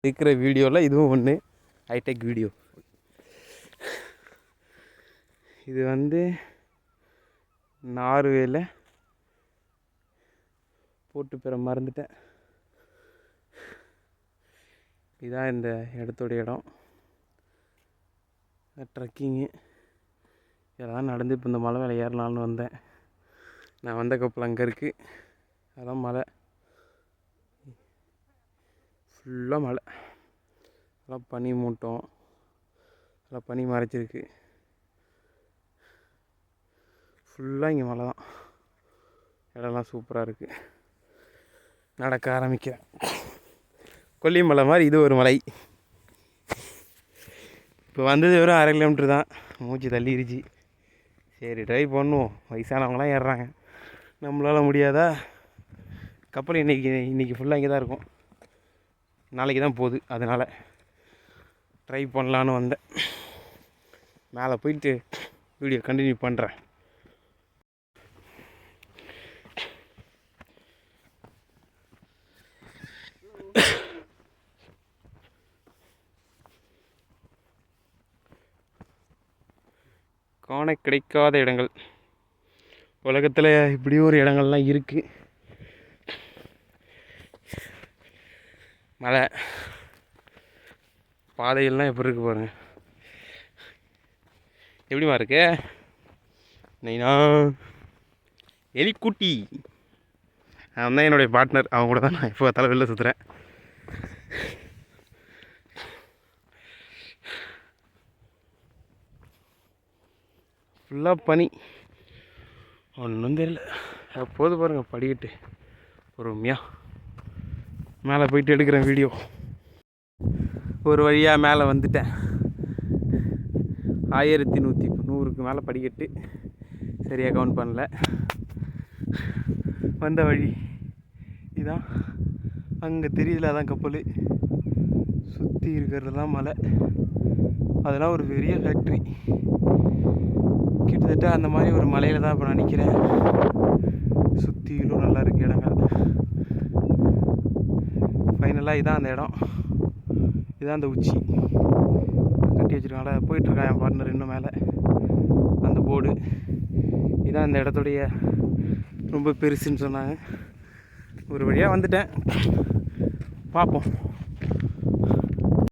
இருக்கிற வீடியோவில் இதுவும் ஒன்று ஹைடெக் வீடியோ. இது வந்து நார்வேல போட்டு பெற மறந்துட்டேன். இதுதான் இந்த இடத்தோடைய இடம். ட்ரக்கிங்கு இதெல்லாம் நடந்து இப்போ இந்த மலை மேலே ஏறலான்னு வந்தேன். நான் வந்த கப்பல் அங்கே இருக்குது. அதான் மலை ஃபுல்லாக மலை. எல்லாம் பனி மூட்டம், எல்லாம் பனி மறைச்சிருக்கு. ஃபுல்லாக இங்கே மலை தான். இடம்லாம் சூப்பராக இருக்குது. நடக்க ஆரம்பிக்கிறேன். கொல்லிமலை மாதிரி இது ஒரு மலை. இப்போ வந்தது வெறும் 1/2 கிலோமீட்ரு தான். மூச்சு தள்ளிருச்சு. சரி ட்ரை பண்ணுவோம். வயசானவங்களாம் ஏறுறாங்க, நம்மளால் முடியாதா? கப்பல் இன்றைக்கி ஃபுல்லாக இங்கே தான் இருக்கும். நாளைக்கு தான் போகுது, அதனால் ட்ரை பண்ணலான்னு வந்தேன். மேலே போயிட்டு வீடியோ கண்டினியூ பண்ணுறேன். காண கிடைக்காத இடங்கள் உலகத்தில் இப்படி ஒரு இடங்கள்லாம் இருக்குது. மலை பாதைகள்லாம் எப்படி இருக்குது பாருங்க. எப்படிமா இருக்கு நைனா? எலிக்குட்டி அவன் தான் என்னுடைய பார்ட்னர். அவங்க கூட தான் நான் இப்போ தலை வெளில சுற்றுறேன். ஃபுல்லாக பனி, ஒன்றும் தெரியல. அப்போது பாருங்கள் படிக்கட்டு. பொறுமையாக மேலே போயிட்டு எடுக்கிறேன் வீடியோ. ஒரு வழியாக மேலே வந்துட்டேன். 1100க்கு மேலே படிக்கட்டு. சரியாக கவுண்ட் பண்ணல. வந்த வழி இதான். அங்கே தெரியுதுல, அதான் கப்பல். சுற்றி இருக்கிறதெல்லாம் மலை. அதெல்லாம் ஒரு பெரிய ஃபேக்ட்ரி. கிட்டத்தட்ட அந்த மாதிரி ஒரு மலையில் தான் இப்போ நான் நிற்கிறேன். சுற்றிலும் நல்லா இருக்குது இடங்கள். ஃபைனலாக இதான் அந்த இடம். இதுதான் அந்த உச்சி கட்டி வச்சுருக்காங்கள. போயிட்டுருக்கான் என் பார்ட்னர் இன்னும் மேலே. அந்த போர்டு இதான் அந்த இடத்துடைய ரொம்ப பெருசுன்னு சொன்னாங்க. ஒரு வழியாக வந்துட்டேன். பார்ப்போம்.